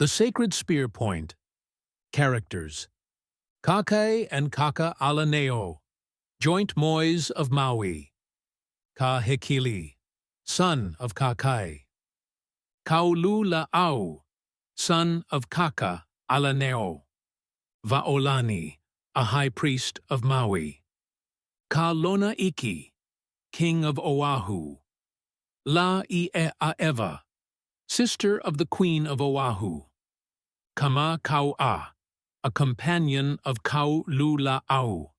The Sacred Spear Point. Characters: Kakai and Kaululaau, joint mois of Maui. Kahekili, son of Kakai. Kaululaau, son of Kaululaau. Vaolani, a high priest of Maui. Kalona-iki, king of Oahu. La'ie'aewa, sister of the queen of Oahu. Kamakaua, a companion of Kaululaau.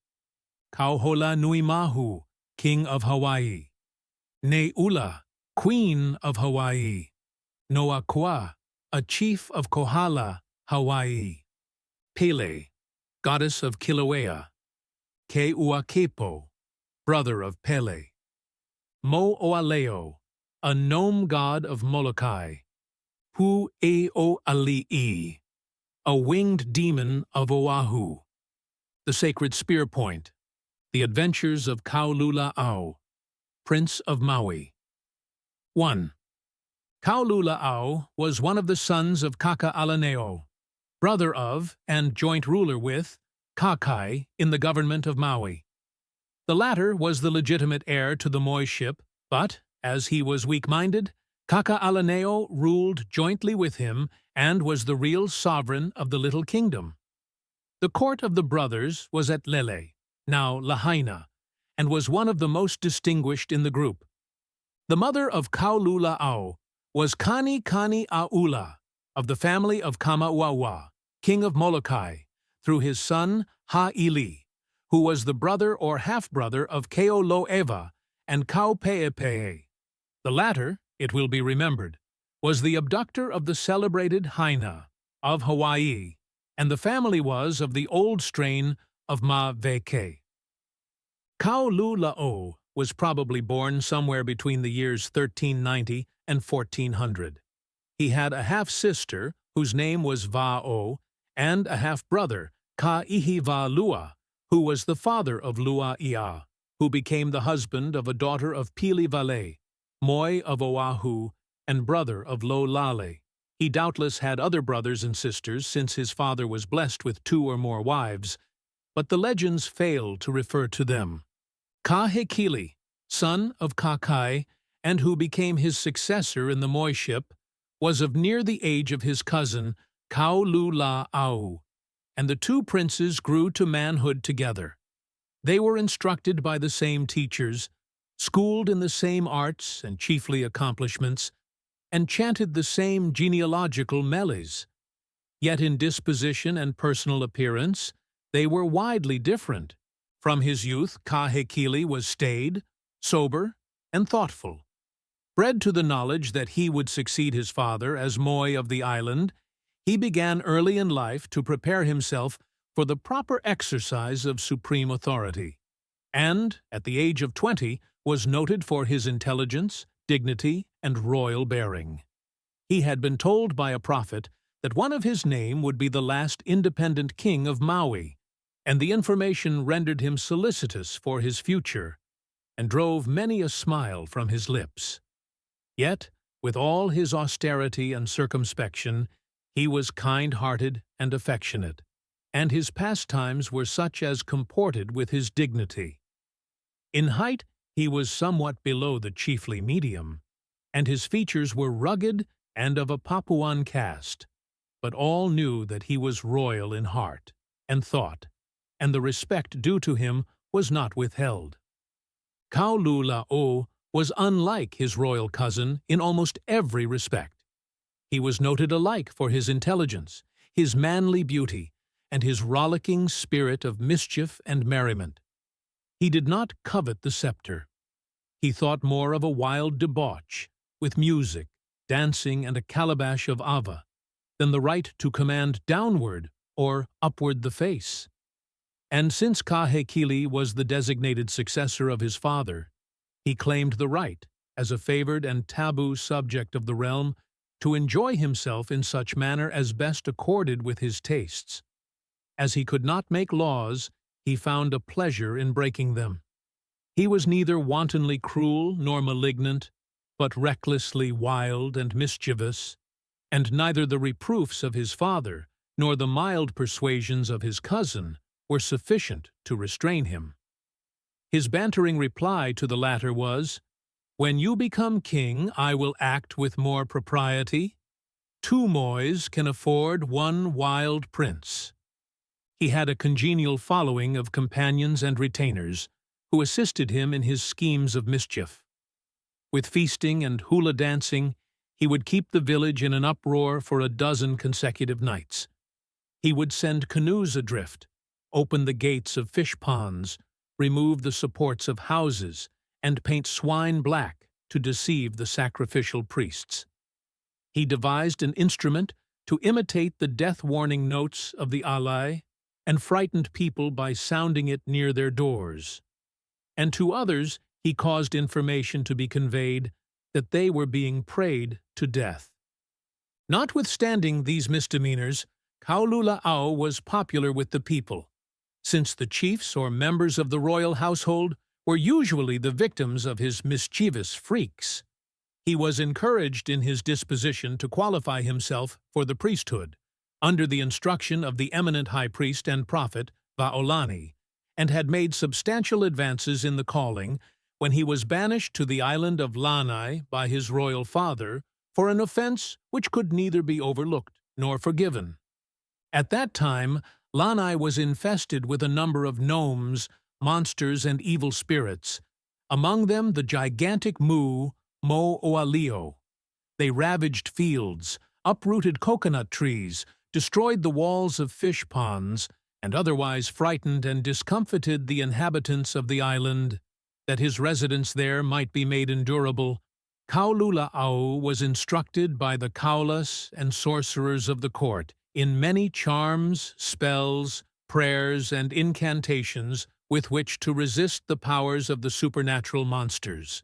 Kauhola-nui-mahu, king of Hawaii. Neula, queen of Hawaii. Noakua, a chief of Kohala, Hawaii. Pele, goddess of Kilauea. Keuakepo, brother of Pele. Mo'oaleo, a gnome god of Molokai. Hu'eoali'i, a winged demon of Oahu. The Sacred Spear Point. The Adventures of Kaululaau, Prince of Maui. 1. Kaululaau was one of the sons of Kaululaau, brother of and joint ruler with Kakai in the government of Maui. The latter was the legitimate heir to the moiship, but, as he was weak-minded, Kaululaau ruled jointly with him and was the real sovereign of the little kingdom. The court of the brothers was at Lele, now Lahaina, and was one of the most distinguished in the group. The mother of Kaululaau was Kani-Kani-Aula, of the family of Kamauaua, king of Molokai, through his son Ha'ili, who was the brother or half-brother of Keoloewa and Kaupeepee. The latter, it will be remembered, was the abductor of the celebrated Haina of Hawaii, and the family was of the old strain of Ma'veke. Kaululaau was probably born somewhere between the years 1390 and 1400. He had a half-sister, whose name was Va'o, and a half-brother, Ka'ihivalua, who was the father of Lua'ia, who became the husband of a daughter of Pele Vale, moi of Oahu, and brother of Lolale. He doubtless had other brothers and sisters, since his father was blessed with 2 or more wives, but the legends fail to refer to them. Kahekili, son of Kakai, and who became his successor in the moiship, was of near the age of his cousin Kaululaau, and the 2 princes grew to manhood together. They were instructed by the same teachers, schooled in the same arts and chiefly accomplishments, and chanted the same genealogical meles. Yet in disposition and personal appearance, they were widely different. From his youth, Kahekili was staid, sober, and thoughtful. Bred to the knowledge that he would succeed his father as moi of the island, he began early in life to prepare himself for the proper exercise of supreme authority, and, at the age of 20, was noted for his intelligence, dignity, and royal bearing. He had been told by a prophet that one of his name would be the last independent king of Maui, and the information rendered him solicitous for his future, and drove many a smile from his lips. Yet, with all his austerity and circumspection, he was kind-hearted and affectionate, and his pastimes were such as comported with his dignity. In height, he was somewhat below the chiefly medium, and his features were rugged and of a Papuan cast, but all knew that he was royal in heart and thought, and the respect due to him was not withheld. Kaululaau was unlike his royal cousin in almost every respect. He was noted alike for his intelligence, his manly beauty, and his rollicking spirit of mischief and merriment. He did not covet the scepter. He thought more of a wild debauch, with music, dancing, and a calabash of ava, than the right to command downward or upward the face. And since Kahekili was the designated successor of his father, he claimed the right, as a favored and taboo subject of the realm, to enjoy himself in such manner as best accorded with his tastes. As he could not make laws, he found a pleasure in breaking them. He was neither wantonly cruel nor malignant, but recklessly wild and mischievous, and neither the reproofs of his father nor the mild persuasions of his cousin were sufficient to restrain him. His bantering reply to the latter was, "When you become king, I will act with more propriety. 2 mois can afford 1 wild prince." He had a congenial following of companions and retainers who assisted him in his schemes of mischief. With feasting and hula dancing, he would keep the village in an uproar for a dozen consecutive nights. He would send canoes adrift, open the gates of fish ponds, remove the supports of houses, and paint swine black to deceive the sacrificial priests. He devised an instrument to imitate the death-warning notes of the alai and frightened people by sounding it near their doors. And to others he caused information to be conveyed that they were being prayed to death. Notwithstanding these misdemeanors, Kaululaau was popular with the people, since the chiefs or members of the royal household were usually the victims of his mischievous freaks. He was encouraged in his disposition to qualify himself for the priesthood, under the instruction of the eminent high priest and prophet Vaolani, and had made substantial advances in the calling when he was banished to the island of Lanai by his royal father for an offense which could neither be overlooked nor forgiven. At that time, Lanai was infested with a number of gnomes, monsters, and evil spirits, among them the gigantic Mo'oalio. They ravaged fields, uprooted coconut trees, destroyed the walls of fish ponds, and otherwise frightened and discomfited the inhabitants of the island. That his residence there might be made endurable, Kaululaau was instructed by the kaulas and sorcerers of the court in many charms, spells, prayers, and incantations with which to resist the powers of the supernatural monsters.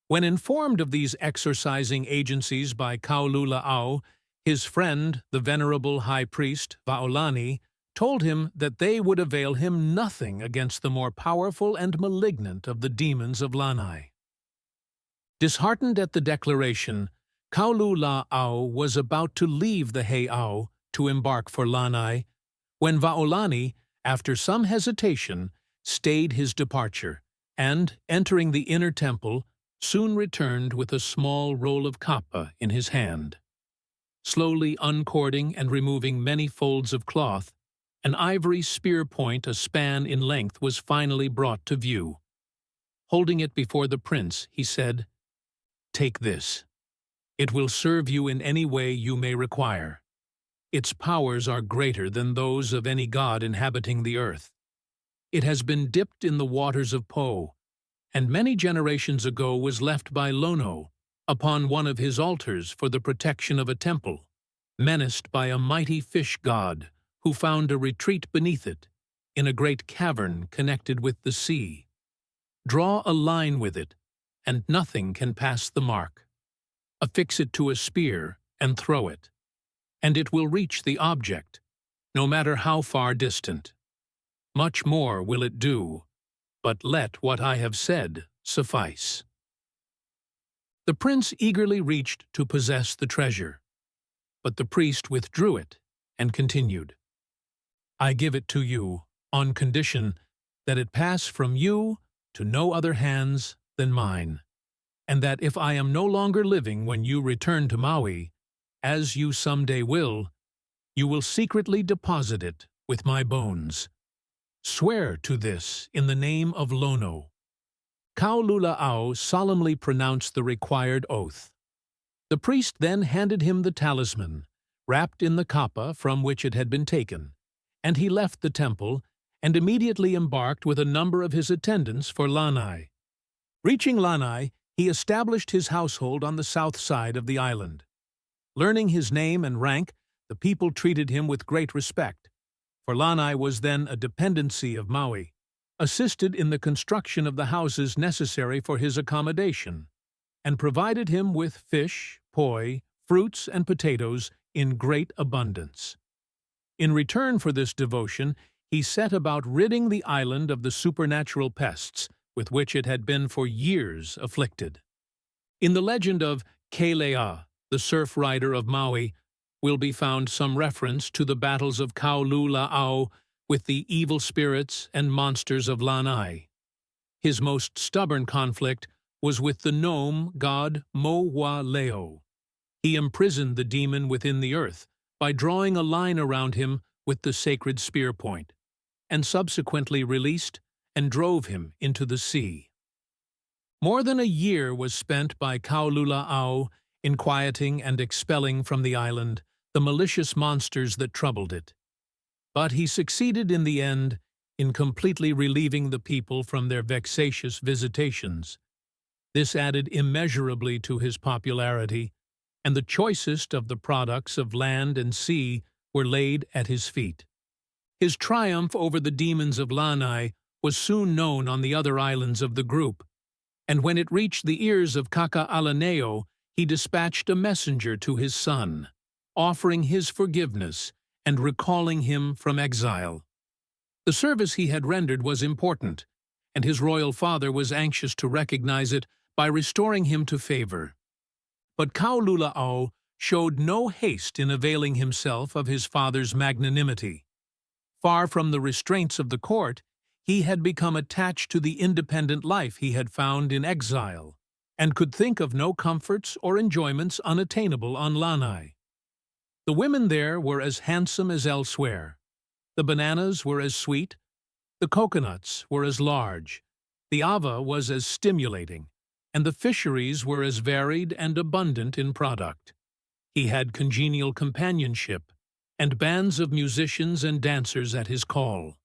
When informed of these exorcising agencies by Kaululaau, his friend, the venerable high priest Vaolani, told him that they would avail him nothing against the more powerful and malignant of the demons of Lanai. Disheartened at the declaration, Kaululaau was about to leave the heiau to embark for Lanai, when Vaolani, after some hesitation, stayed his departure, and, entering the inner temple, soon returned with a small roll of kapa in his hand. Slowly uncording and removing many folds of cloth, an ivory spear point a span in length was finally brought to view. Holding it before the prince, he said, "Take this. It will serve you in any way you may require. Its powers are greater than those of any god inhabiting the earth. It has been dipped in the waters of Po, and many generations ago was left by Lono upon one of his altars for the protection of a temple, menaced by a mighty fish god who found a retreat beneath it, in a great cavern connected with the sea. Draw a line with it, and nothing can pass the mark. Affix it to a spear and throw it, and it will reach the object, no matter how far distant. Much more will it do, but let what I have said suffice." The prince eagerly reached to possess the treasure, but the priest withdrew it and continued, "I give it to you on condition that it pass from you to no other hands than mine, and that if I am no longer living when you return to Maui, as you someday will, you will secretly deposit it with my bones. Swear to this in the name of Lono." Kaululaau solemnly pronounced the required oath. The priest then handed him the talisman, wrapped in the kapa from which it had been taken, and he left the temple and immediately embarked with a number of his attendants for Lanai. Reaching Lanai, he established his household on the south side of the island. Learning his name and rank, the people treated him with great respect, for Lanai was then a dependency of Maui, assisted in the construction of the houses necessary for his accommodation, and provided him with fish, poi, fruits, and potatoes in great abundance. In return for this devotion, he set about ridding the island of the supernatural pests with which it had been for years afflicted. In the legend of Kaululaau, the surf rider of Maui, will be found some reference to the battles of Kaululaau with the evil spirits and monsters of Lanai. His most stubborn conflict was with the gnome god Mo'wa. He imprisoned the demon within the earth by drawing a line around him with the sacred spear point, and subsequently released and drove him into the sea. More than a year was spent by Kaululaau in quieting and expelling from the island the malicious monsters that troubled it. But he succeeded in the end in completely relieving the people from their vexatious visitations. This added immeasurably to his popularity, and the choicest of the products of land and sea were laid at his feet. His triumph over the demons of Lanai was soon known on the other islands of the group, and when it reached the ears of Kaka'alaneo, he dispatched a messenger to his son, offering his forgiveness and recalling him from exile. The service he had rendered was important, and his royal father was anxious to recognize it by restoring him to favor. But Kaululaau showed no haste in availing himself of his father's magnanimity. Far from the restraints of the court, he had become attached to the independent life he had found in exile, and could think of no comforts or enjoyments unattainable on Lanai. The women there were as handsome as elsewhere. The bananas were as sweet, the coconuts were as large, the ava was as stimulating, and the fisheries were as varied and abundant in product. He had congenial companionship, and bands of musicians and dancers at his call.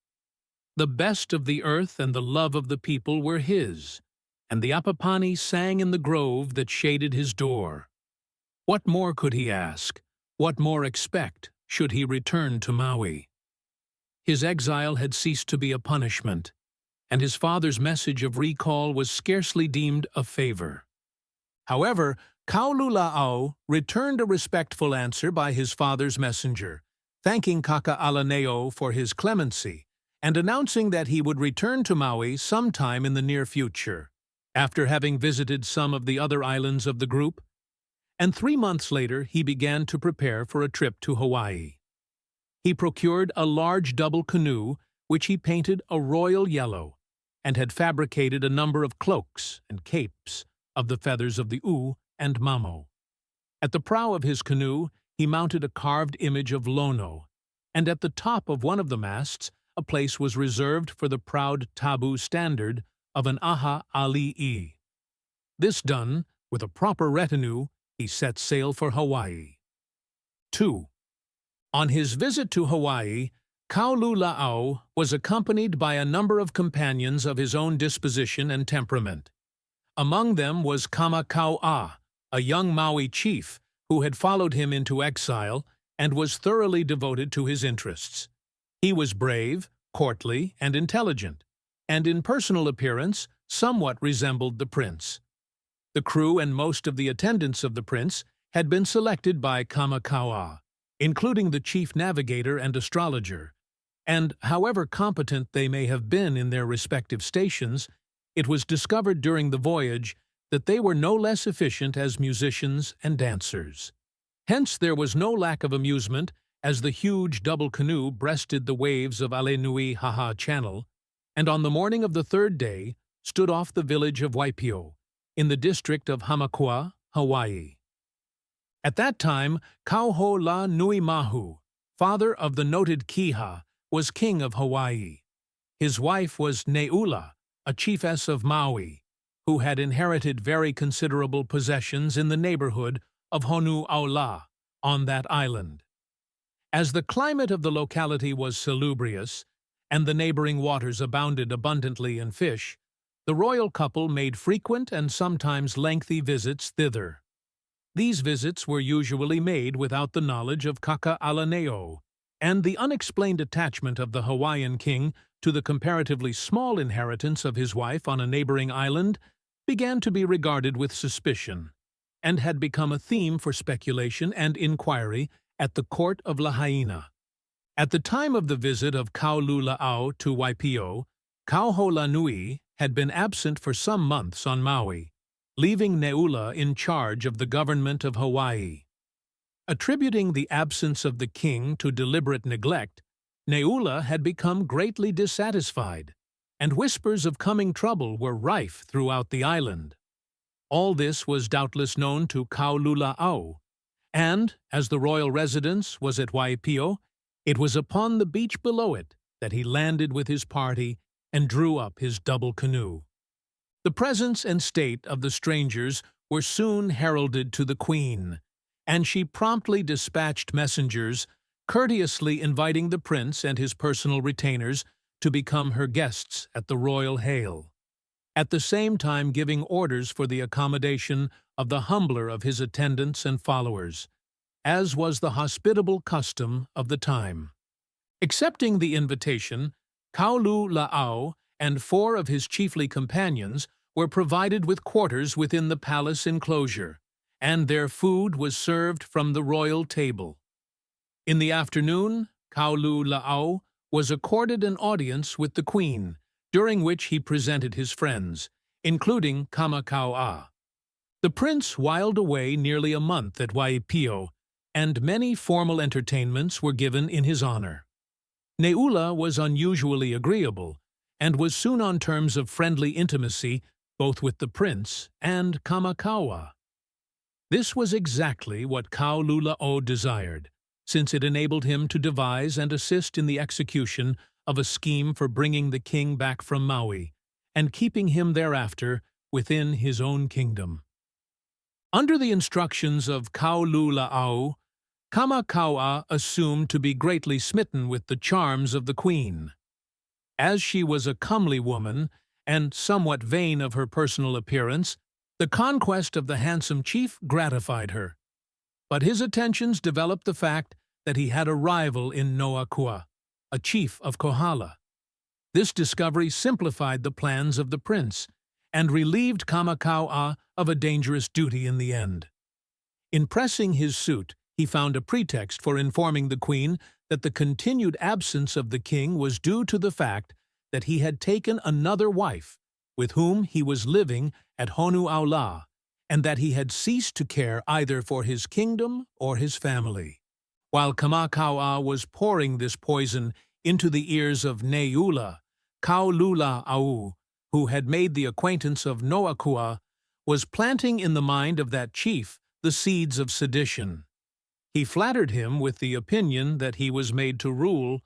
The best of the earth and the love of the people were his, and the apapani sang in the grove that shaded his door. What more could he ask? What more expect should he return to Maui? His exile had ceased to be a punishment, and his father's message of recall was scarcely deemed a favor. However, Kaululaau returned a respectful answer by his father's messenger, thanking Kaka'alaneo for his clemency and announcing that he would return to Maui sometime in the near future, after having visited some of the other islands of the group, and 3 months later he began to prepare for a trip to Hawaii. He procured a large double canoe, which he painted a royal yellow, and had fabricated a number of cloaks and capes of the feathers of the u and mamo. At the prow of his canoe he mounted a carved image of Lono, and at the top of one of the masts a place was reserved for the proud tabu standard of an aha ali'i. This done, with a proper retinue, he set sail for Hawaii. 2. On his visit to Hawaii, Kaululaau was accompanied by a number of companions of his own disposition and temperament. Among them was Kamakaua, a young Maui chief who had followed him into exile and was thoroughly devoted to his interests. He was brave, courtly, and intelligent, and in personal appearance somewhat resembled the prince. The crew and most of the attendants of the prince had been selected by Kamakaua, including the chief navigator and astrologer, and however competent they may have been in their respective stations, it was discovered during the voyage that they were no less efficient as musicians and dancers. Hence there was no lack of amusement as the huge double canoe breasted the waves of Alenuihaha Channel, and on the morning of the 3rd day stood off the village of Waipio, in the district of Hamakua, Hawaii. At that time, Kauho'olanuimahu, father of the noted Kiha, was king of Hawaii. His wife was Neula, a chiefess of Maui, who had inherited very considerable possessions in the neighborhood of Honuaula on that island. As the climate of the locality was salubrious, and the neighboring waters abounded abundantly in fish, the royal couple made frequent and sometimes lengthy visits thither. These visits were usually made without the knowledge of Kaka'alaneo, and the unexplained attachment of the Hawaiian king to the comparatively small inheritance of his wife on a neighboring island began to be regarded with suspicion, and had become a theme for speculation and inquiry at the court of Lahaina. At the time of the visit of Kaululaau to Waipio, Kauho'olanui had been absent for some months on Maui, leaving Neula in charge of the government of Hawaii. Attributing the absence of the king to deliberate neglect, Neula had become greatly dissatisfied, and whispers of coming trouble were rife throughout the island. All this was doubtless known to Kaululaau, and, as the royal residence was at Waipio, it was upon the beach below it that he landed with his party and drew up his double canoe. The presence and state of the strangers were soon heralded to the queen, and she promptly dispatched messengers, courteously inviting the prince and his personal retainers to become her guests at the royal hale, at the same time giving orders for the accommodation of the humbler of his attendants and followers, as was the hospitable custom of the time. Accepting the invitation, Kaululaau and 4 of his chiefly companions were provided with quarters within the palace enclosure, and their food was served from the royal table. In the afternoon, Kaululaau was accorded an audience with the queen, during which he presented his friends, including Kamakaua. The prince whiled away nearly a month at Waipio, and many formal entertainments were given in his honor. Neula was unusually agreeable, and was soon on terms of friendly intimacy both with the prince and Kamakaua. This was exactly what Kaululaau desired, since it enabled him to devise and assist in the execution of a scheme for bringing the king back from Maui, and keeping him thereafter within his own kingdom. Under the instructions of Kaululaau, Kamakaua assumed to be greatly smitten with the charms of the queen. As she was a comely woman, and somewhat vain of her personal appearance, the conquest of the handsome chief gratified her. But his attentions developed the fact that he had a rival in Noakua, a chief of Kohala. This discovery simplified the plans of the prince, and relieved Kamakaua of a dangerous duty in the end. In pressing his suit, he found a pretext for informing the queen that the continued absence of the king was due to the fact that he had taken another wife, with whom he was living at Honuaula, and that he had ceased to care either for his kingdom or his family. While Kamakaua was pouring this poison into the ears of Neula, Kaululaau, who had made the acquaintance of Noakua, was planting in the mind of that chief the seeds of sedition. He flattered him with the opinion that he was made to rule,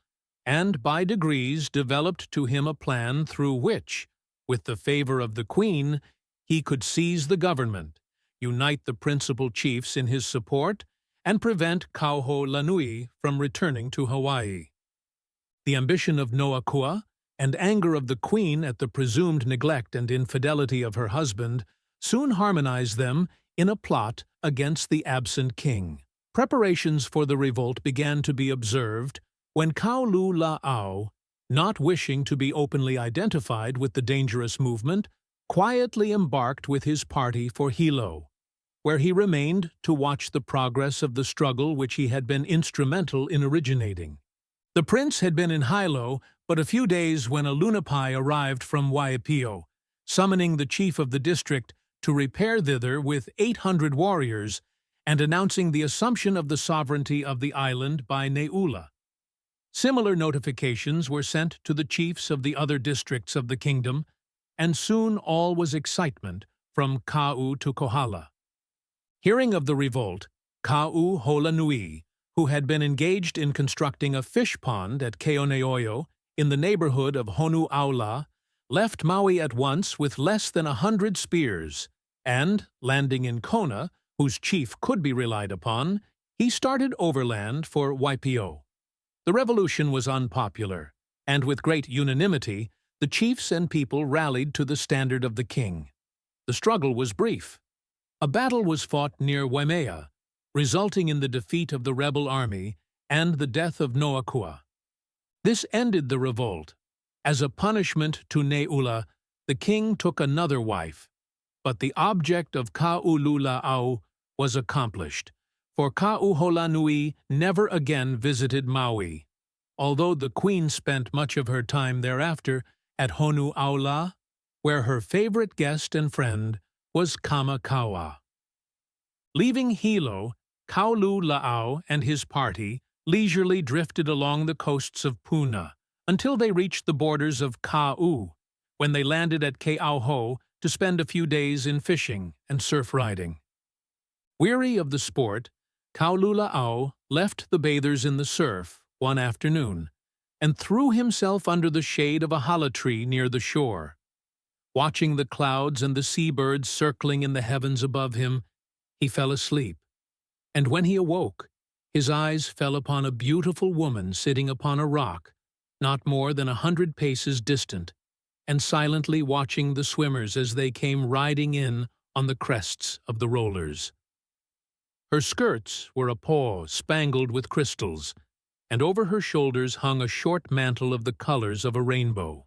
and by degrees developed to him a plan through which, with the favor of the queen, he could seize the government, unite the principal chiefs in his support, and prevent Kauholanui from returning to Hawaii. The ambition of Noakua and anger of the queen at the presumed neglect and infidelity of her husband soon harmonized them in a plot against the absent king. Preparations for the revolt began to be observed when Kaululaau, not wishing to be openly identified with the dangerous movement, quietly embarked with his party for Hilo, where he remained to watch the progress of the struggle which he had been instrumental in originating. The prince had been in Hilo but a few days when a lunapai arrived from Waipio, summoning the chief of the district to repair thither with 800 warriors and announcing the assumption of the sovereignty of the island by Neula. Similar notifications were sent to the chiefs of the other districts of the kingdom, and soon all was excitement from Kau to Kohala. Hearing of the revolt, Kauholanui, who had been engaged in constructing a fish pond at Keoneoio in the neighborhood of Honuaula, left Maui at once with less than 100 spears, and, landing in Kona, whose chief could be relied upon, he started overland for Waipio. The revolution was unpopular, and with great unanimity, the chiefs and people rallied to the standard of the king. The struggle was brief. A battle was fought near Waimea, resulting in the defeat of the rebel army and the death of Noakua. This ended the revolt. As a punishment to Neula, the king took another wife, but the object of Kaululaau was accomplished, for Kauholanui never again visited Maui, although the queen spent much of her time thereafter at Honuaula, where her favorite guest and friend was Kamakaua. Leaving Hilo, Kaululaau and his party leisurely drifted along the coasts of Puna until they reached the borders of Kau, when they landed at Keauhou to spend a few days in fishing and surf riding. Weary of the sport, Kaululaau left the bathers in the surf one afternoon and threw himself under the shade of a hala tree near the shore. Watching the clouds and the seabirds circling in the heavens above him, he fell asleep, and when he awoke, his eyes fell upon a beautiful woman sitting upon a rock, not more than 100 paces distant, and silently watching the swimmers as they came riding in on the crests of the rollers. Her skirts were a paw spangled with crystals, and over her shoulders hung a short mantle of the colors of a rainbow.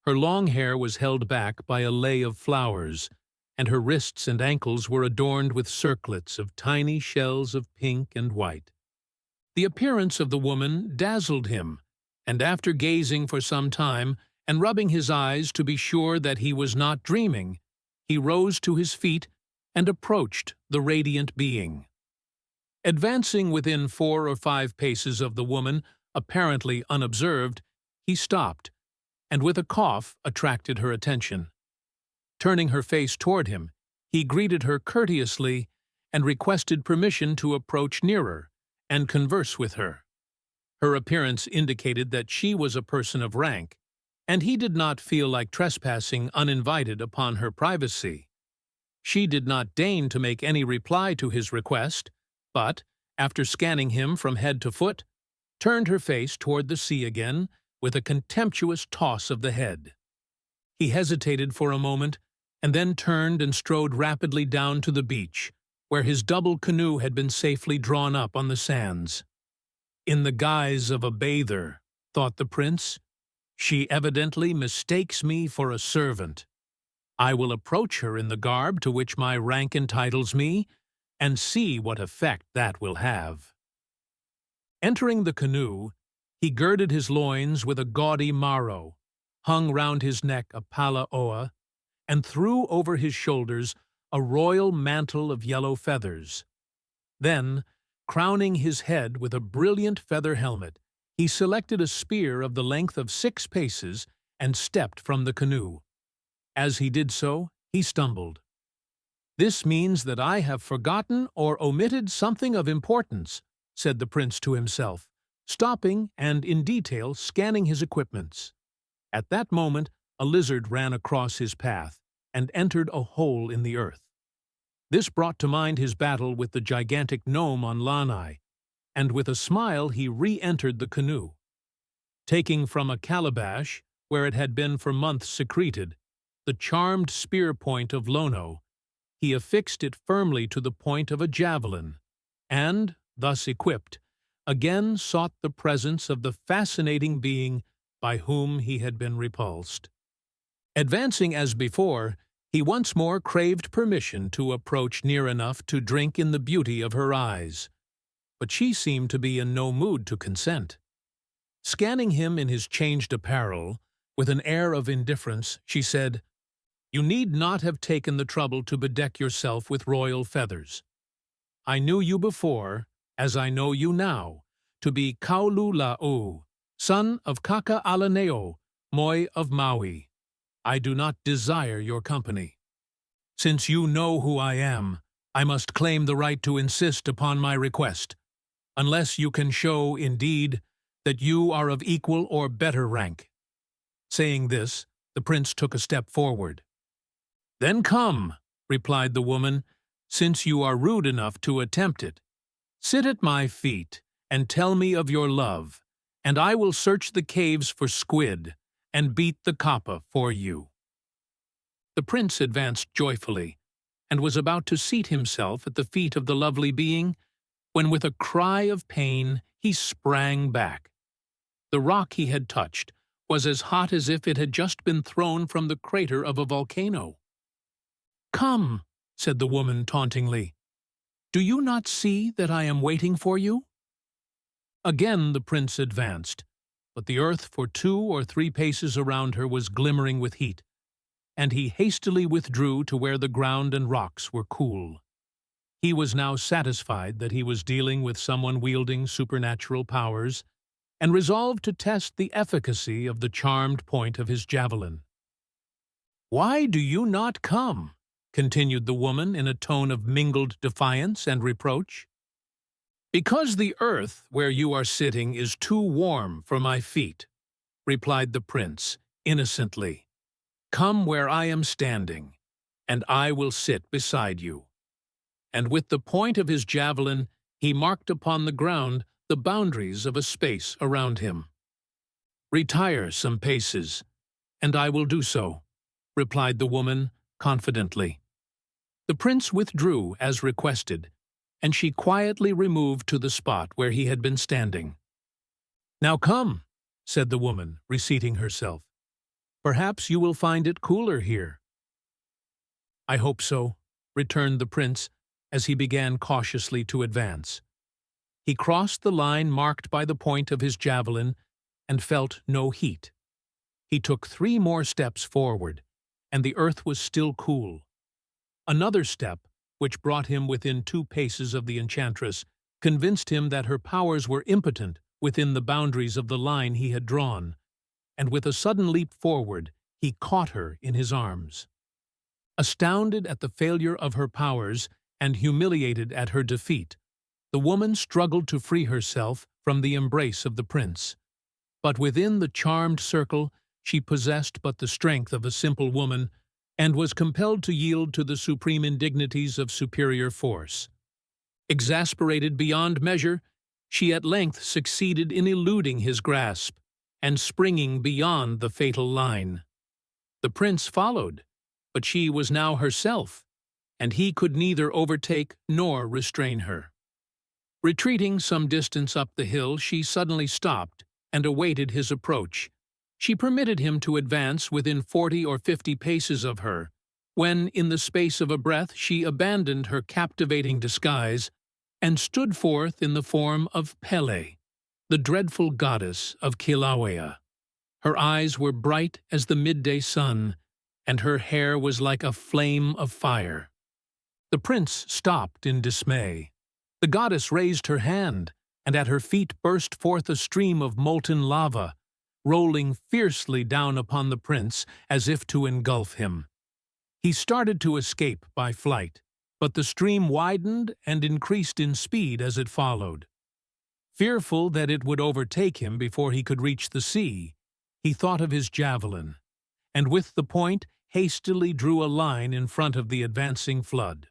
Her long hair was held back by a lei of flowers, and her wrists and ankles were adorned with circlets of tiny shells of pink and white. The appearance of the woman dazzled him, and after gazing for some time and rubbing his eyes to be sure that he was not dreaming, he rose to his feet and approached the radiant being. Advancing within 4 or 5 paces of the woman, apparently unobserved, he stopped, and with a cough attracted her attention. Turning her face toward him, he greeted her courteously and requested permission to approach nearer and converse with her. Her appearance indicated that she was a person of rank, and he did not feel like trespassing uninvited upon her privacy. She did not deign to make any reply to his request, but, after scanning him from head to foot, turned her face toward the sea again with a contemptuous toss of the head. He hesitated for a moment, and then turned and strode rapidly down to the beach, where his double canoe had been safely drawn up on the sands. In the guise of a bather, thought the prince, she evidently mistakes me for a servant. I will approach her in the garb to which my rank entitles me, and see what effect that will have. Entering the canoe, he girded his loins with a gaudy maro, hung round his neck a pala oa, and threw over his shoulders a royal mantle of yellow feathers. Then, crowning his head with a brilliant feather helmet, he selected a spear of the length of 6 paces and stepped from the canoe. As he did so, he stumbled. "This means that I have forgotten or omitted something of importance," said the prince to himself, stopping and in detail scanning his equipments. At that moment, a lizard ran across his path and entered a hole in the earth. This brought to mind his battle with the gigantic gnome on Lanai, and with a smile he re-entered the canoe. Taking from a calabash, where it had been for months secreted, the charmed spear point of Lono, he affixed it firmly to the point of a javelin, and, thus equipped, again sought the presence of the fascinating being by whom he had been repulsed. Advancing as before, he once more craved permission to approach near enough to drink in the beauty of her eyes, but she seemed to be in no mood to consent. Scanning him in his changed apparel, with an air of indifference, she said, "You need not have taken the trouble to bedeck yourself with royal feathers. I knew you before, as I know you now, to be Kaululaau, son of Kaka'alaneo, moi of Maui. I do not desire your company. Since you know who I am, I must claim the right to insist upon my request, unless you can show, indeed, that you are of equal or better rank." Saying this, the prince took a step forward. "Then come," replied the woman, "since you are rude enough to attempt it. Sit at my feet and tell me of your love, and I will search the caves for squid and beat the kapa for you." The prince advanced joyfully, and was about to seat himself at the feet of the lovely being, when with a cry of pain he sprang back. The rock he had touched was as hot as if it had just been thrown from the crater of a volcano. "Come," said the woman tauntingly. "Do you not see that I am waiting for you?" Again the prince advanced, but the earth for 2 or 3 paces around her was glimmering with heat, and he hastily withdrew to where the ground and rocks were cool. He was now satisfied that he was dealing with someone wielding supernatural powers, and resolved to test the efficacy of the charmed point of his javelin. "Why do you not come?" continued the woman in a tone of mingled defiance and reproach. "Because the earth where you are sitting is too warm for my feet," replied the prince, innocently. "Come where I am standing, and I will sit beside you." And with the point of his javelin he marked upon the ground the boundaries of a space around him. "Retire some paces, and I will do so," replied the woman confidently. The prince withdrew as requested, and she quietly removed to the spot where he had been standing. "Now come," said the woman, reseating herself. "Perhaps you will find it cooler here." "I hope so," returned the prince, as he began cautiously to advance. He crossed the line marked by the point of his javelin and felt no heat. He took 3 more steps forward, and the earth was still cool. Another step, which brought him within 2 paces of the enchantress, convinced him that her powers were impotent within the boundaries of the line he had drawn, and with a sudden leap forward, he caught her in his arms. Astounded at the failure of her powers and humiliated at her defeat, the woman struggled to free herself from the embrace of the prince. But within the charmed circle, she possessed but the strength of a simple woman, and was compelled to yield to the supreme indignities of superior force. Exasperated beyond measure, she at length succeeded in eluding his grasp and springing beyond the fatal line. The prince followed, but she was now herself, and he could neither overtake nor restrain her. Retreating some distance up the hill, she suddenly stopped and awaited his approach. She permitted him to advance within 40 or 50 paces of her, when, in the space of a breath, she abandoned her captivating disguise and stood forth in the form of Pele, the dreadful goddess of Kilauea. Her eyes were bright as the midday sun, and her hair was like a flame of fire. The prince stopped in dismay. The goddess raised her hand, and at her feet burst forth a stream of molten lava, rolling fiercely down upon the prince as if to engulf him. He started to escape by flight, but the stream widened and increased in speed as it followed. Fearful that it would overtake him before he could reach the sea, he thought of his javelin, and with the point hastily drew a line in front of the advancing flood.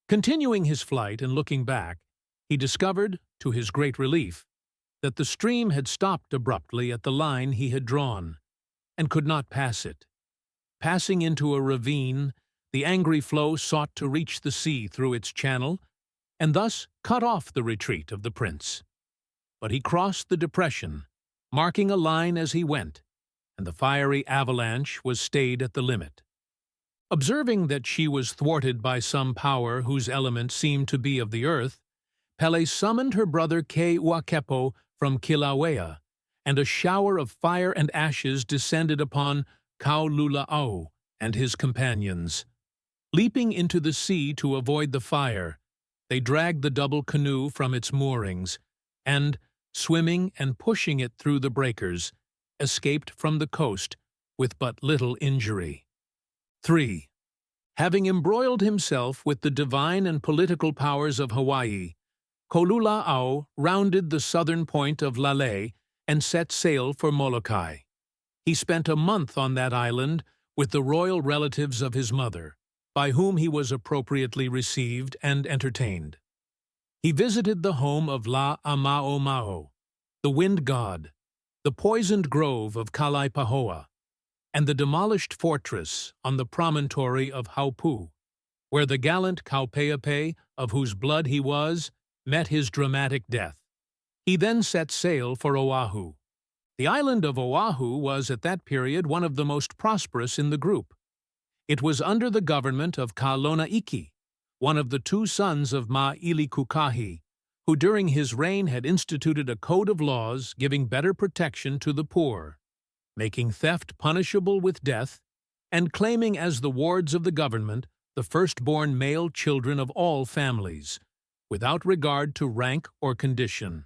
Continuing his flight and looking back, he discovered, to his great relief, that the stream had stopped abruptly at the line he had drawn, and could not pass it. Passing into a ravine, the angry flow sought to reach the sea through its channel, and thus cut off the retreat of the prince. But he crossed the depression, marking a line as he went, and the fiery avalanche was stayed at the limit. Observing that she was thwarted by some power whose element seemed to be of the earth, Pele summoned her brother Keuakepo from Kilauea, and a shower of fire and ashes descended upon Kaululaau and his companions. Leaping into the sea to avoid the fire, they dragged the double canoe from its moorings, and, swimming and pushing it through the breakers, escaped from the coast with but little injury. 3. Having embroiled himself with the divine and political powers of Hawaii, Kaululaau rounded the southern point of Lanai and set sail for Molokai. He spent a month on that island with the royal relatives of his mother, by whom he was appropriately received and entertained. He visited the home of La'amaomao, the wind god, the poisoned grove of Kalaipahoa, and the demolished fortress on the promontory of Haupu, where the gallant Kaupeepee, of whose blood he was, met his dramatic death. He then set sail for Oahu. The island of Oahu was at that period one of the most prosperous in the group. It was under the government of Kaululaau, one of the 2 sons of Ma'ilikukahi, who during his reign had instituted a code of laws giving better protection to the poor, making theft punishable with death, and claiming as the wards of the government the firstborn male children of all families, without regard to rank or condition.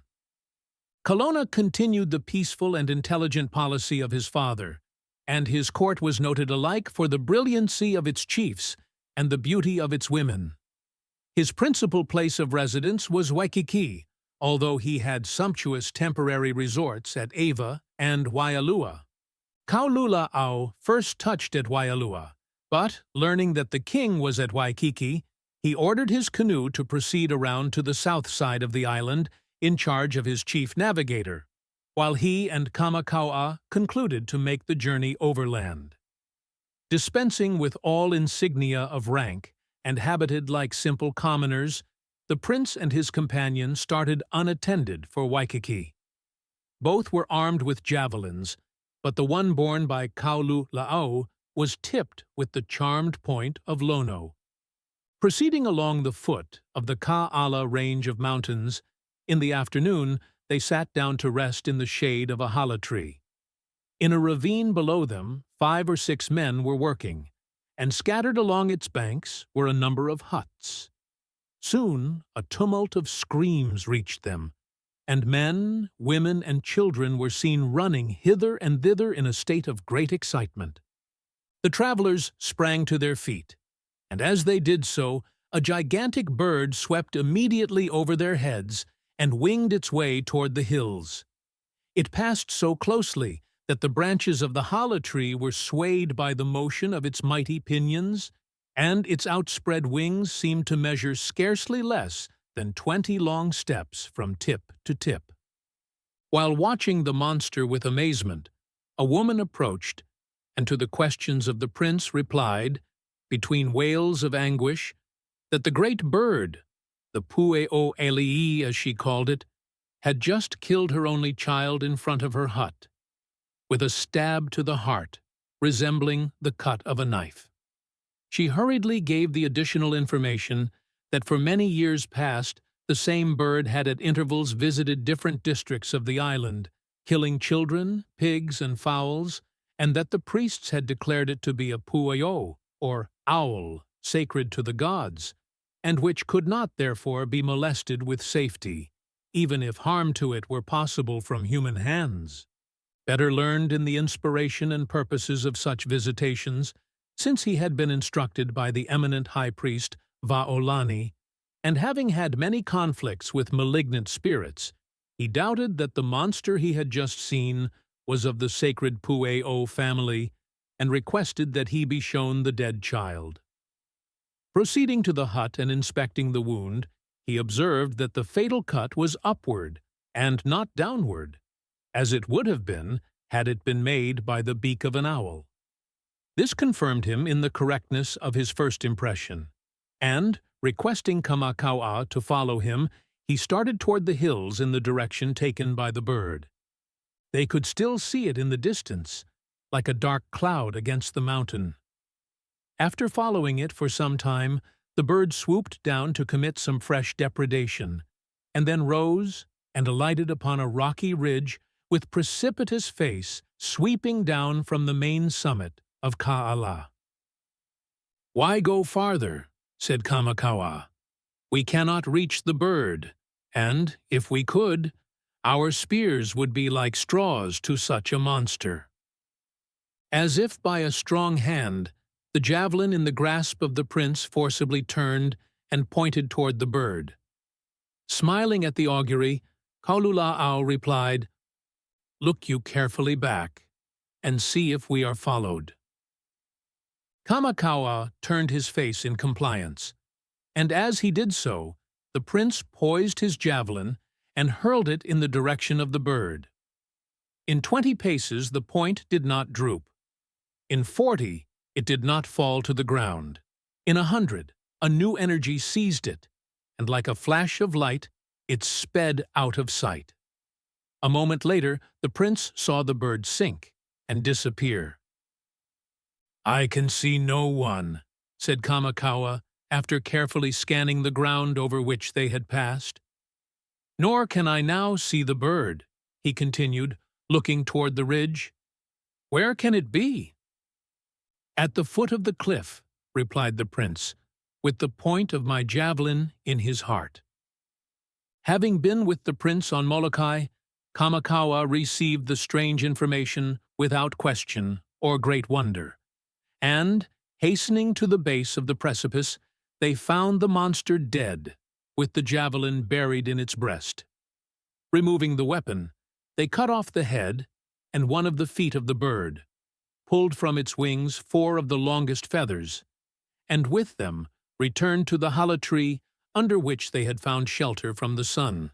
Kaululaau continued the peaceful and intelligent policy of his father, and his court was noted alike for the brilliancy of its chiefs and the beauty of its women. His principal place of residence was Waikiki, although he had sumptuous temporary resorts at Ava and Waialua. Kaululaau first touched at Waialua, but, learning that the king was at Waikiki, he ordered his canoe to proceed around to the south side of the island in charge of his chief navigator, while he and Kamakaua concluded to make the journey overland. Dispensing with all insignia of rank and habited like simple commoners, the prince and his companion started unattended for Waikiki. Both were armed with javelins, but the one borne by Kaululaau was tipped with the charmed point of Lono. Proceeding along the foot of the Ka'ala range of mountains, in the afternoon they sat down to rest in the shade of a hala tree. In a ravine below them, 5 or 6 men were working, and scattered along its banks were a number of huts. Soon a tumult of screams reached them, and men, women, and children were seen running hither and thither in a state of great excitement. The travelers sprang to their feet, and as they did so, a gigantic bird swept immediately over their heads and winged its way toward the hills. It passed so closely that the branches of the hala tree were swayed by the motion of its mighty pinions, and its outspread wings seemed to measure scarcely less than 20 long steps from tip to tip. While watching the monster with amazement, a woman approached, and to the questions of the prince replied, between wails of anguish, that the great bird, the Pu'eo Elii as she called it, had just killed her only child in front of her hut, with a stab to the heart, resembling the cut of a knife. She hurriedly gave the additional information that for many years past the same bird had at intervals visited different districts of the island, killing children, pigs, and fowls, and that the priests had declared it to be a pu'eo, or owl, sacred to the gods, and which could not therefore be molested with safety, even if harm to it were possible from human hands. Better learned in the inspiration and purposes of such visitations, since he had been instructed by the eminent high priest Vaolani, and having had many conflicts with malignant spirits, he doubted that the monster he had just seen was of the sacred Pu'eo family, and requested that he be shown the dead child. Proceeding to the hut and inspecting the wound, he observed that the fatal cut was upward and not downward, as it would have been had it been made by the beak of an owl. This confirmed him in the correctness of his first impression, and, requesting Kamakaua to follow him, he started toward the hills in the direction taken by the bird. They could still see it in the distance, like a dark cloud against the mountain. After following it for some time, the bird swooped down to commit some fresh depredation, and then rose and alighted upon a rocky ridge with precipitous face sweeping down from the main summit of Ka'ala. "Why go farther?" said Kamakaua. "We cannot reach the bird, and, if we could, our spears would be like straws to such a monster." As if by a strong hand, the javelin in the grasp of the prince forcibly turned and pointed toward the bird. Smiling at the augury, Kaululaau replied, "Look you carefully back, and see if we are followed." Kamakaua turned his face in compliance, and as he did so, the prince poised his javelin and hurled it in the direction of the bird. In 20 paces the point did not droop. In 40 it did not fall to the ground. In 100 a new energy seized it, and like a flash of light it sped out of sight. A moment later the prince saw the bird sink and disappear. "I can see no one," said Kamakaua, after carefully scanning the ground over which they had passed. "Nor can I now see the bird," he continued, looking toward the ridge. "Where can it be?" "At the foot of the cliff," replied the prince, "with the point of my javelin in his heart." Having been with the prince on Molokai, Kamakaua received the strange information without question or great wonder, and, hastening to the base of the precipice, they found the monster dead, with the javelin buried in its breast. Removing the weapon, they cut off the head and one of the feet of the bird, pulled from its wings 4 of the longest feathers, and with them returned to the hala tree under which they had found shelter from the sun.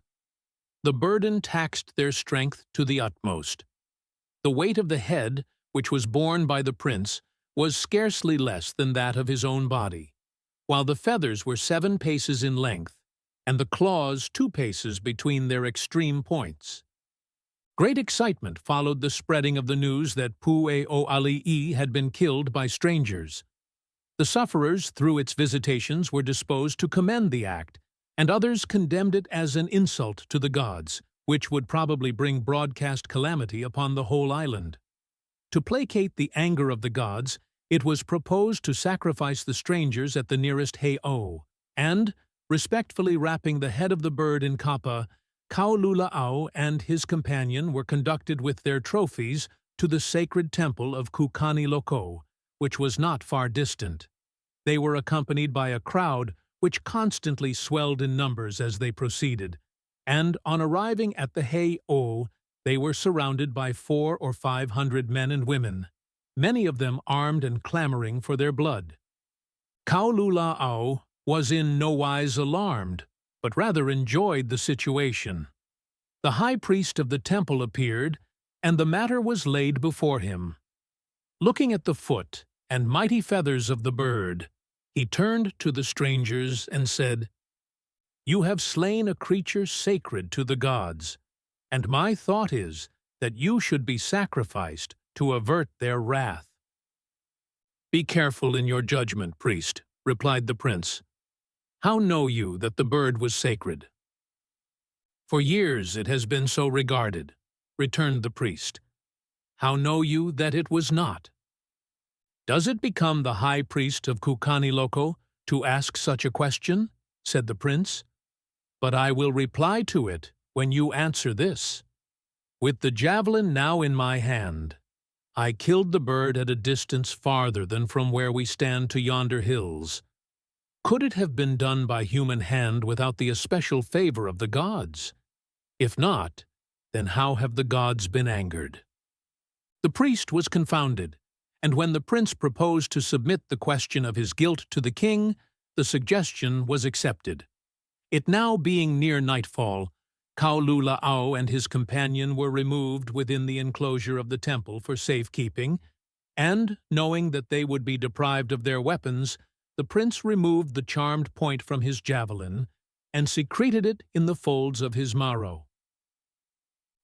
The burden taxed their strength to the utmost. The weight of the head, which was borne by the prince, was scarcely less than that of his own body, while the feathers were 7 paces in length, and the claws 2 paces between their extreme points. Great excitement followed the spreading of the news that Pu'eo'ali'i had been killed by strangers. The sufferers, through its visitations, were disposed to commend the act, and others condemned it as an insult to the gods, which would probably bring broadcast calamity upon the whole island. To placate the anger of the gods, it was proposed to sacrifice the strangers at the nearest heiau, and, respectfully wrapping the head of the bird in kapa, Kaululaau and his companion were conducted with their trophies to the sacred temple of Kukaniloko, which was not far distant. They were accompanied by a crowd which constantly swelled in numbers as they proceeded, and on arriving at the heiau, they were surrounded by 400 or 500 men and women, many of them armed and clamoring for their blood. Kaululaau was in no wise alarmed, but rather enjoyed the situation. The high priest of the temple appeared, and the matter was laid before him. Looking at the foot and mighty feathers of the bird, he turned to the strangers and said, "You have slain a creature sacred to the gods, and my thought is that you should be sacrificed to avert their wrath." "Be careful in your judgment, priest," replied the prince. "How know you that the bird was sacred?" "For years it has been so regarded," returned the priest. "How know you that it was not?" "Does it become the high priest of Kukaniloko to ask such a question?" said the prince. "But I will reply to it when you answer this. With the javelin now in my hand, I killed the bird at a distance farther than from where we stand to yonder hills. Could it have been done by human hand without the especial favor of the gods? If not, then how have the gods been angered?" The priest was confounded, and when the prince proposed to submit the question of his guilt to the king, the suggestion was accepted. It now being near nightfall, Kaululaau and his companion were removed within the enclosure of the temple for safekeeping, and, knowing that they would be deprived of their weapons, the prince removed the charmed point from his javelin and secreted it in the folds of his maro.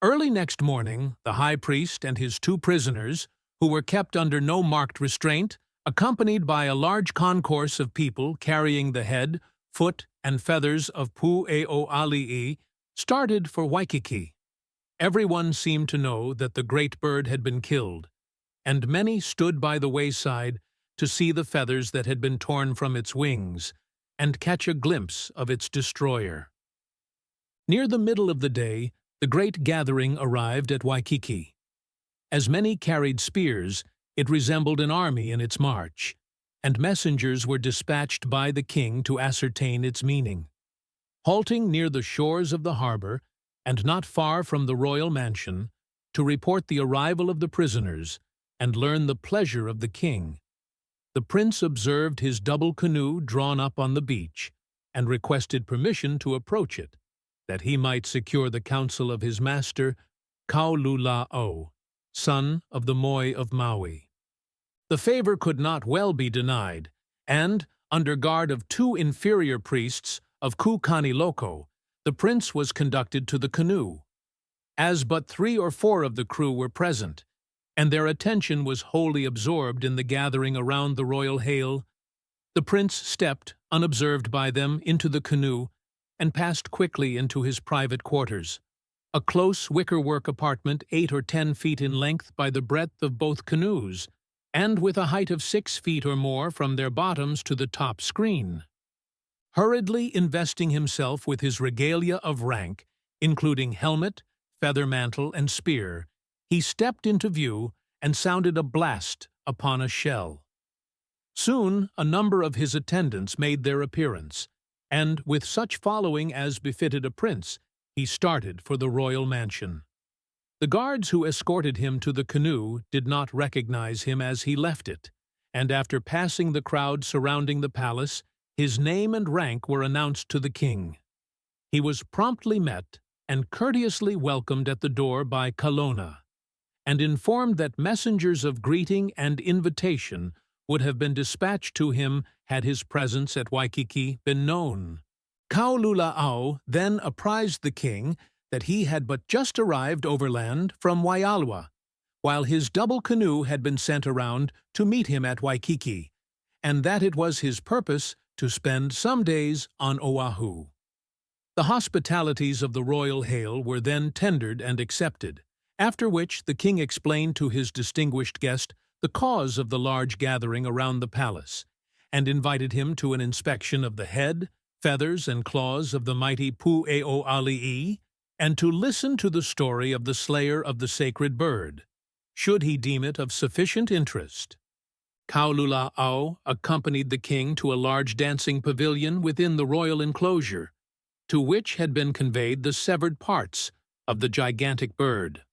Early next morning, the high priest and his 2 prisoners, who were kept under no marked restraint, accompanied by a large concourse of people carrying the head, foot, and feathers of Pu'eo'ali'i, started for Waikiki. Everyone seemed to know that the great bird had been killed, and many stood by the wayside to see the feathers that had been torn from its wings, and catch a glimpse of its destroyer. Near the middle of the day, the great gathering arrived at Waikiki. As many carried spears, it resembled an army in its march, and messengers were dispatched by the king to ascertain its meaning. Halting near the shores of the harbor, and not far from the royal mansion, to report the arrival of the prisoners and learn the pleasure of the king, the prince observed his double canoe drawn up on the beach, and requested permission to approach it, that he might secure the counsel of his master, Kaululaau, son of the moi of Maui. The favor could not well be denied, and, under guard of 2 inferior priests of Kukaniloko, the prince was conducted to the canoe. As but 3 or 4 of the crew were present, and their attention was wholly absorbed in the gathering around the royal hail, the prince stepped, unobserved by them, into the canoe and passed quickly into his private quarters, a close wicker-work apartment 8 or 10 feet in length by the breadth of both canoes, and with a height of 6 feet or more from their bottoms to the top screen. Hurriedly investing himself with his regalia of rank, including helmet, feather mantle, and spear, he stepped into view and sounded a blast upon a shell. Soon a number of his attendants made their appearance, and with such following as befitted a prince, he started for the royal mansion. The guards who escorted him to the canoe did not recognize him as he left it, and after passing the crowd surrounding the palace, his name and rank were announced to the king. He was promptly met and courteously welcomed at the door by Kaululaau, and informed that messengers of greeting and invitation would have been dispatched to him had his presence at Waikiki been known. Kaululaau then apprised the king that he had but just arrived overland from Waialua, while his double canoe had been sent around to meet him at Waikiki, and that it was his purpose to spend some days on Oahu. The hospitalities of the royal hail were then tendered and accepted, after which the king explained to his distinguished guest the cause of the large gathering around the palace, and invited him to an inspection of the head, feathers, and claws of the mighty Pu'eo'ali'i, and to listen to the story of the slayer of the sacred bird, should he deem it of sufficient interest. Kaululaau accompanied the king to a large dancing pavilion within the royal enclosure, to which had been conveyed the severed parts of the gigantic bird.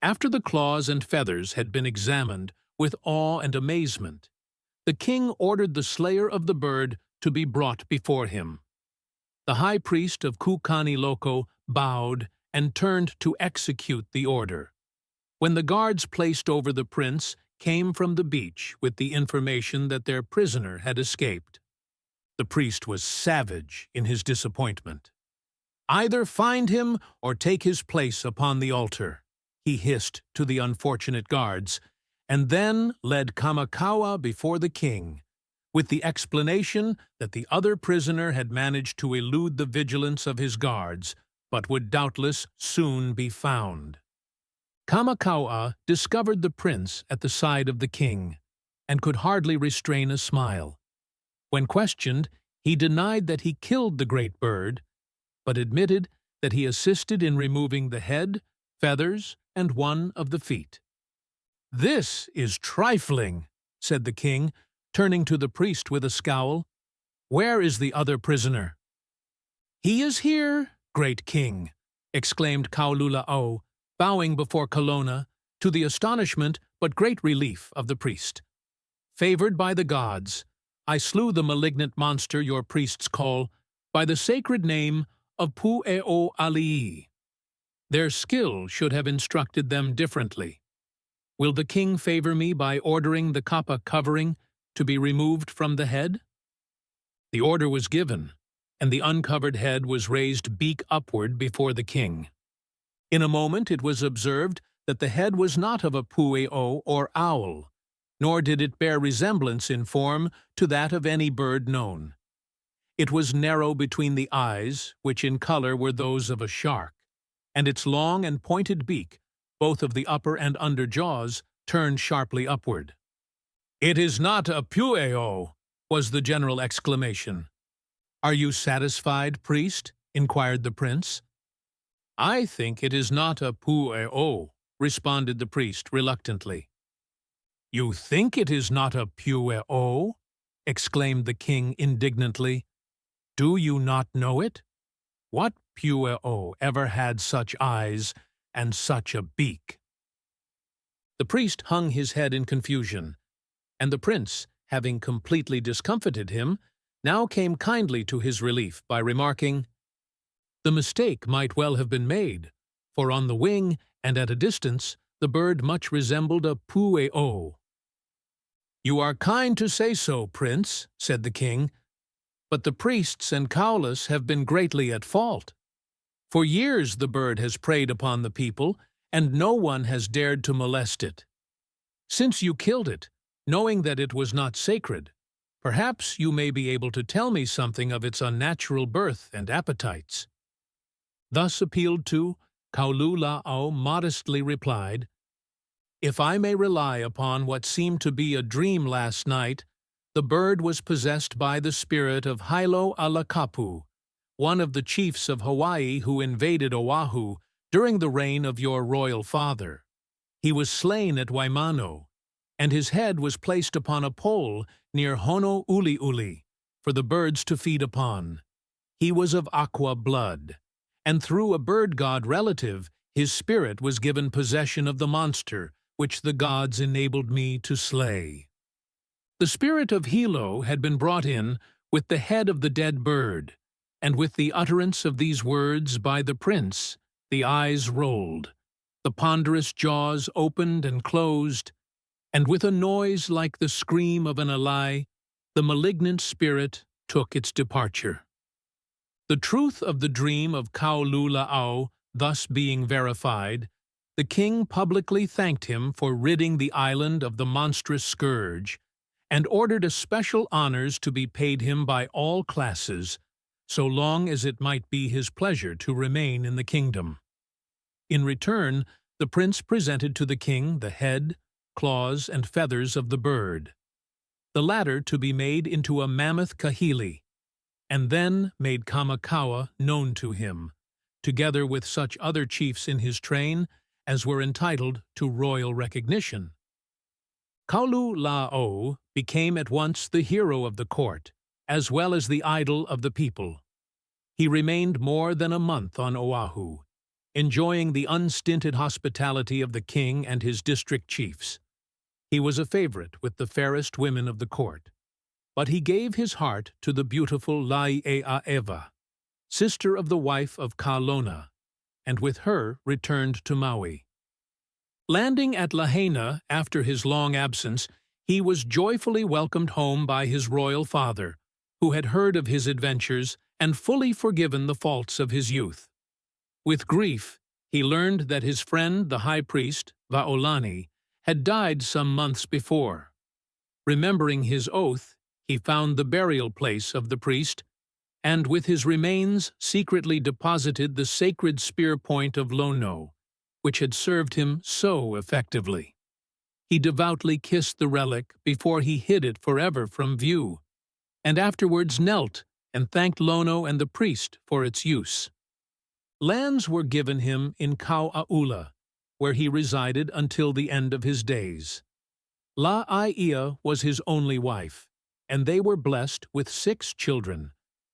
After the claws and feathers had been examined with awe and amazement, the king ordered the slayer of the bird to be brought before him. The high priest of Kukaniloko bowed and turned to execute the order, when the guards placed over the prince came from the beach with the information that their prisoner had escaped. The priest was savage in his disappointment. "Either find him or take his place upon the altar," he hissed to the unfortunate guards, and then led Kamakaua before the king, with the explanation that the other prisoner had managed to elude the vigilance of his guards, but would doubtless soon be found. Kamakaua discovered the prince at the side of the king, and could hardly restrain a smile. When questioned, he denied that he killed the great bird, but admitted that he assisted in removing the head, feathers, and one of the feet. "This is trifling," said the king, turning to the priest with a scowl. "Where is the other prisoner?" "He is here, great king," exclaimed Kaululaau, bowing before Kelowna, to the astonishment but great relief of the priest. "Favored by the gods, I slew the malignant monster your priests call by the sacred name of Pu'eo'ali'i. Their skill should have instructed them differently. Will the king favor me by ordering the kapa covering to be removed from the head?" The order was given, and the uncovered head was raised beak upward before the king. In a moment it was observed that the head was not of a pu'eo or owl, nor did it bear resemblance in form to that of any bird known. It was narrow between the eyes, which in color were those of a shark, and its long and pointed beak, both of the upper and under jaws, turned sharply upward. "It is not a pu'eo," was the general exclamation. "Are you satisfied, priest?" inquired the prince. "I think it is not a pu'eo," responded the priest reluctantly. "You think it is not a pu'eo?" exclaimed the king indignantly. "Do you not know it? What pu'eo ever had such eyes and such a beak?" The priest hung his head in confusion, and the prince, having completely discomfited him, now came kindly to his relief by remarking, "The mistake might well have been made, for on the wing and at a distance the bird much resembled a pu'eo." "You are kind to say so, prince," said the king, "but the priests and kaulas have been greatly at fault. For years the bird has preyed upon the people, and no one has dared to molest it. Since you killed it, knowing that it was not sacred, perhaps you may be able to tell me something of its unnatural birth and appetites." Thus appealed to, Kaululaau modestly replied, If I may rely upon what seemed to be a dream last night, the bird was possessed by the spirit of Hilo Alakapu, one of the chiefs of Hawaii who invaded Oahu during the reign of your royal father. He was slain at Waimano, and his head was placed upon a pole near Honouliuli for the birds to feed upon. He was of aqua blood, and through a bird god relative, his spirit was given possession of the monster, which the gods enabled me to slay. The spirit of Hilo had been brought in with the head of the dead bird, and with the utterance of these words by the prince, the eyes rolled, the ponderous jaws opened and closed, and with a noise like the scream of an alai, the malignant spirit took its departure. The truth of the dream of Kaululaau thus being verified, the king publicly thanked him for ridding the island of the monstrous scourge, and ordered especial honors to be paid him by all classes, so long as it might be his pleasure to remain in the kingdom. In return, the prince presented to the king the head, claws, and feathers of the bird, the latter to be made into a mammoth kahili, and then made Kamakaua known to him, together with such other chiefs in his train as were entitled to royal recognition. Kaululaau became at once the hero of the court, as well as the idol of the people. He remained more than a month on Oahu, enjoying the unstinted hospitality of the king and his district chiefs. He was a favorite with the fairest women of the court, but he gave his heart to the beautiful Lai'eaewa, sister of the wife of Kalona, and with her returned to Maui. Landing at Lahaina after his long absence, he was joyfully welcomed home by his royal father, who had heard of his adventures and fully forgiven the faults of his youth. With grief, he learned that his friend, the high priest, Vaolani, had died some months before. Remembering his oath, he found the burial place of the priest, and with his remains secretly deposited the sacred spear point of Lono, which had served him so effectively. He devoutly kissed the relic before he hid it forever from view, and afterwards knelt and thanked Lono and the priest for its use. Lands were given him in Kauaula, where he resided until the end of his days. La'aia was his only wife, and they were blessed with 6 children,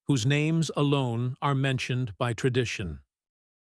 whose names alone are mentioned by tradition.